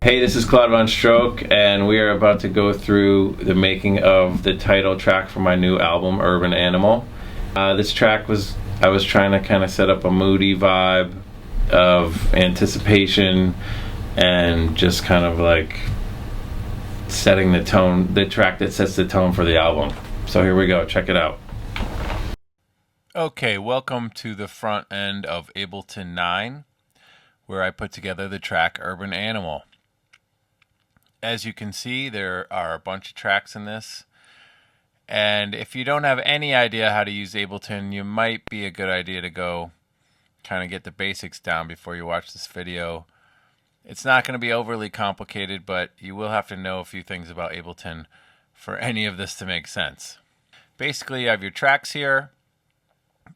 Hey, this is Claude VonStroke, and we are about to go through the making of the title track for my new album, Urban Animal. This track I was trying to kind of set up a moody vibe of anticipation and just kind of like setting the tone, the track that sets the tone for the album. So here we go, check it out. Okay, welcome to the front end of Abelton 9, where I put together the track Urban Animal. As you can see, there are a bunch of tracks in this, and if you don't have any idea how to use Ableton, you might be a good idea to go kind of get the basics down before you watch this video. It's not going to be overly complicated, but you will have to know a few things about Ableton for any of this to make sense. Basically, you have your tracks here,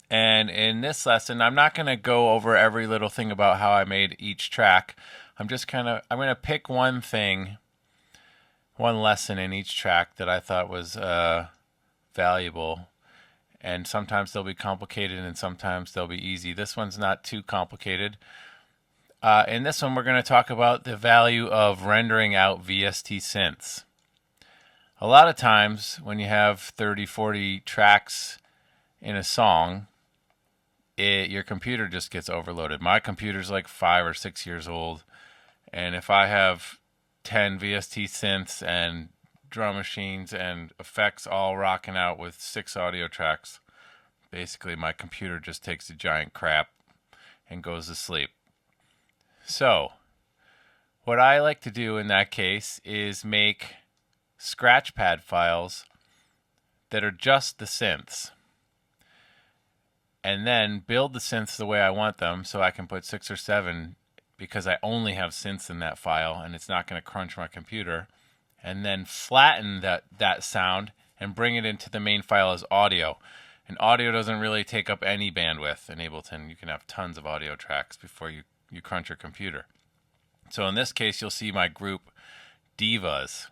and in this lesson, I'm not going to go over every little thing about how I made each track. I'm going to pick one lesson in each track that I thought was valuable, and sometimes they'll be complicated and sometimes they'll be easy. This one's not too complicated. In this one, we're going to talk about the value of rendering out VST synths. A lot of times when you have 30, 40 tracks in a song, your computer just gets overloaded. My computer's like 5 or 6 years old, and if I have 10 VST synths and drum machines and effects all rocking out with 6 audio tracks, basically my computer just takes a giant crap and goes to sleep. So what I like to do in that case is make scratchpad files that are just the synths, and then build the synths the way I want them, so I can put 6 or 7 because I only have synths in that file and it's not going to crunch my computer, and then flatten that sound and bring it into the main file as audio. And audio doesn't really take up any bandwidth in Ableton. You can have tons of audio tracks before you crunch your computer. So in this case, you'll see my group Divas,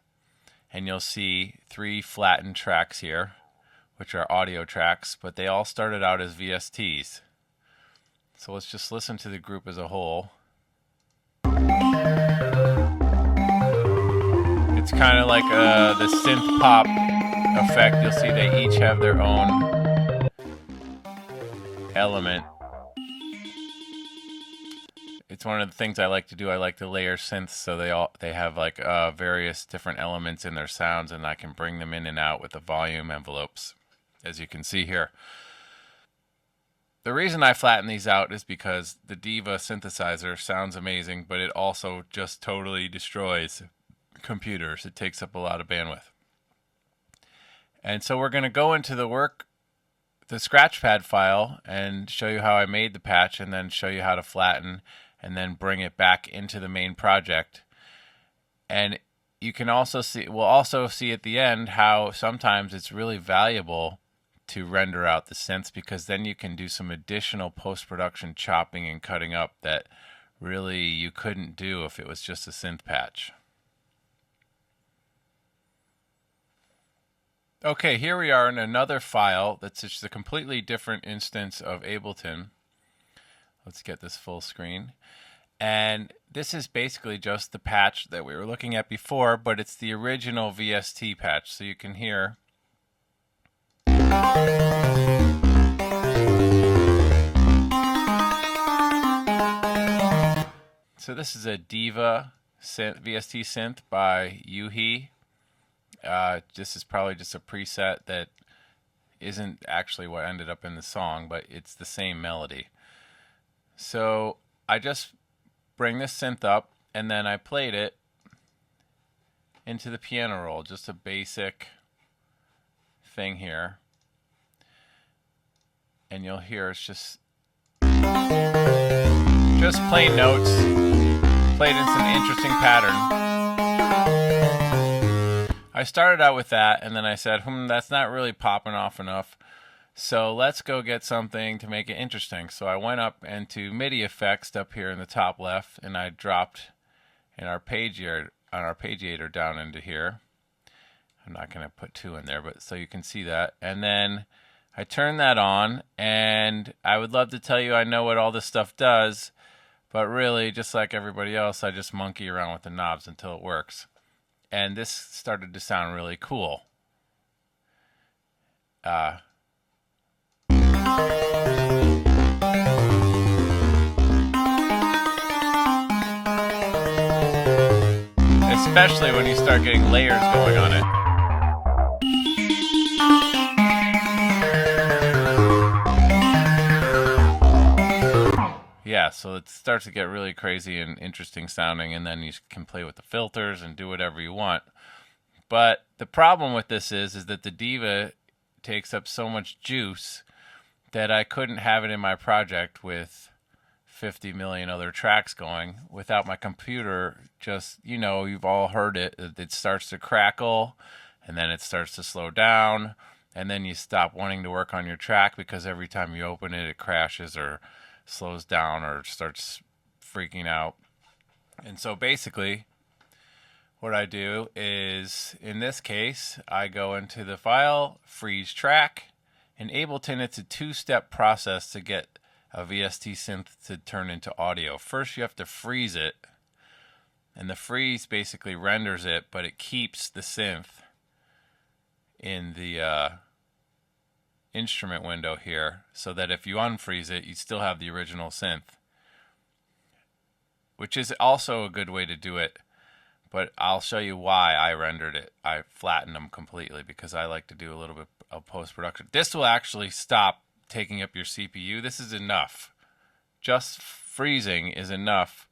and you'll see 3 flattened tracks here, which are audio tracks, but they all started out as VSTs. So let's just listen to the group as a whole. It's kind of like the synth pop effect. You'll see they each have their own element. It's one of the things I like to do. I like to layer synths so they have like various different elements in their sounds, and I can bring them in and out with the volume envelopes, as you can see here. The reason I flatten these out is because the Diva synthesizer sounds amazing, but it also just totally destroys computers. It takes up a lot of bandwidth. And so we're going to go into the scratchpad file and show you how I made the patch, and then show you how to flatten and then bring it back into the main project. And you can also see, we'll also see at the end how sometimes it's really valuable to render out the synths, because then you can do some additional post-production chopping and cutting up that really you couldn't do if it was just a synth patch. Okay, here we are in another file that's just a completely different instance of Ableton. Let's get this full screen. And this is basically just the patch that we were looking at before, but it's the original VST patch. So you can hear. So this is a Diva VST synth by Yuhi. This is probably just a preset that isn't actually what ended up in the song, but it's the same melody. So I just bring this synth up, and then I played it into the piano roll, just a basic thing here. And you'll hear it's just plain notes played in some interesting pattern. I started out with that, and then I said, that's not really popping off enough, so let's go get something to make it interesting. So I went up into MIDI effects up here in the top left, and I dropped an arpeggiator down into here. I'm not going to put 2 in there, but so you can see that. And then I turned that on, and I would love to tell you I know what all this stuff does, But really, just like everybody else, I just monkey around with the knobs until it works. And this started to sound really cool. Especially when you start getting layers going on it. Yeah, so it starts to get really crazy and interesting sounding, and then you can play with the filters and do whatever you want. But the problem with this is that the Diva takes up so much juice that I couldn't have it in my project with 50 million other tracks going without my computer just, you've all heard it. It starts to crackle, and then it starts to slow down, and then you stop wanting to work on your track because every time you open it, it crashes or slows down or starts freaking out. And so basically what I do is, in this case, I go into the file, freeze track. In Ableton, it's a two-step process to get a VST synth to turn into audio. First, you have to freeze it, and the freeze basically renders it, but it keeps the synth in the instrument window here, so that if you unfreeze it, you still have the original synth, which is also a good way to do it. But I'll show you why I rendered it. I flattened them completely because I like to do a little bit of post-production. This will actually stop taking up your CPU. This is enough. Just freezing is enough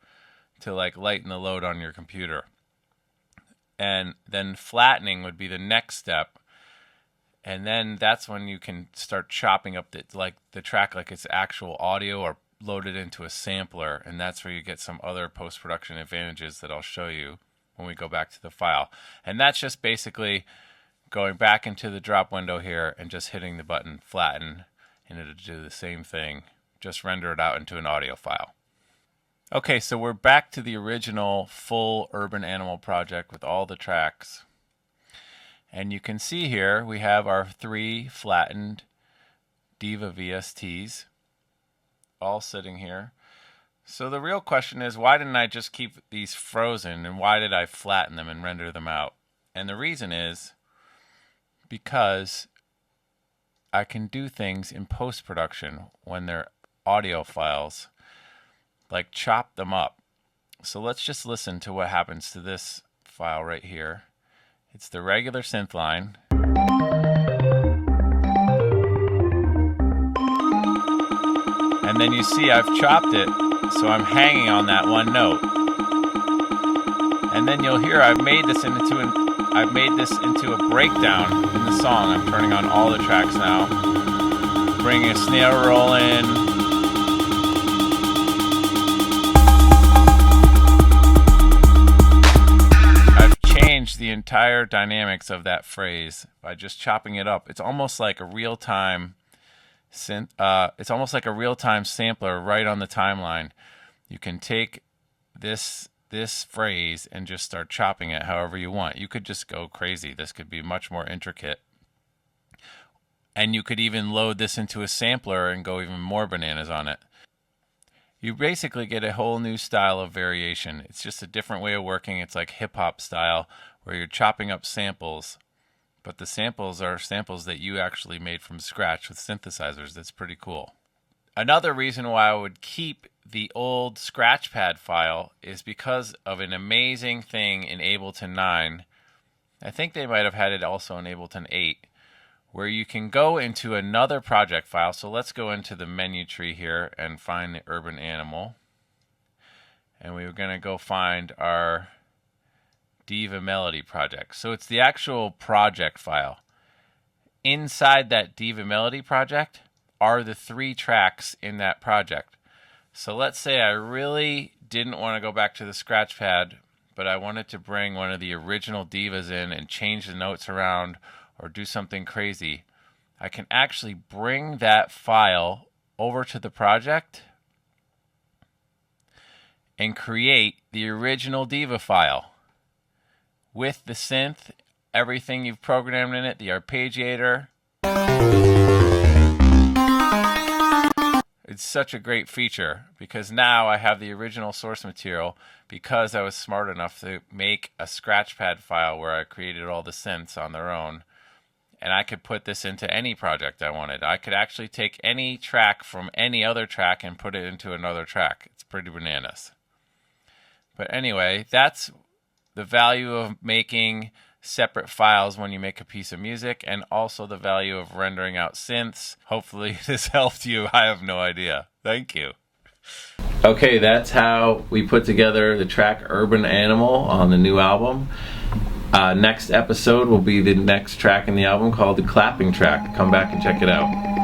to lighten the load on your computer. And then flattening would be the next step. And then that's when you can start chopping up the track like it's actual audio, or load it into a sampler. And that's where you get some other post-production advantages that I'll show you when we go back to the file. And that's just basically going back into the drop window here and just hitting the button flatten, and it'll do the same thing, just render it out into an audio file. Okay, so we're back to the original full Urban Animal project with all the tracks. And you can see here we have our 3 flattened Diva VSTs all sitting here. So the real question is, why didn't I just keep these frozen, and why did I flatten them and render them out? And the reason is because I can do things in post-production when they're audio files, like chop them up. So let's just listen to what happens to this file right here. It's the regular synth line. And then you see I've chopped it, so I'm hanging on that one note. And then you'll hear I've made this into a breakdown in the song. I'm turning on all the tracks now, bringing a snare roll in. The entire dynamics of that phrase by just chopping it up. It's almost like a real-time synth. It's almost like a real-time sampler right on the timeline. You can take this phrase and just start chopping it however you want. You could just go crazy. This could be much more intricate. And you could even load this into a sampler and go even more bananas on it. You basically get a whole new style of variation. It's just a different way of working. It's like hip-hop style, where you're chopping up samples, but the samples are samples that you actually made from scratch with synthesizers. That's pretty cool. Another reason why I would keep the old Scratchpad file is because of an amazing thing in Ableton 9. I think they might have had it also in Ableton 8, where you can go into another project file. So let's go into the menu tree here and find the Urban Animal. And we're going to go find our Diva Melody project. So it's the actual project file. Inside that Diva Melody project are the 3 tracks in that project. So let's say I really didn't want to go back to the Scratchpad, but I wanted to bring one of the original Divas in and change the notes around or do something crazy. I can actually bring that file over to the project and create the original Diva file with the synth, everything you've programmed in it, the arpeggiator. It's such a great feature because now I have the original source material because I was smart enough to make a scratchpad file where I created all the synths on their own. And I could put this into any project I wanted. I could actually take any track from any other track and put it into another track. It's pretty bananas. But anyway, that's the value of making separate files when you make a piece of music, and also the value of rendering out synths. Hopefully this helped you. I have no idea. Thank you. Okay, that's how we put together the track Urban Animal on the new album. Next episode will be the next track in the album called The Clapping Track. Come back and check it out.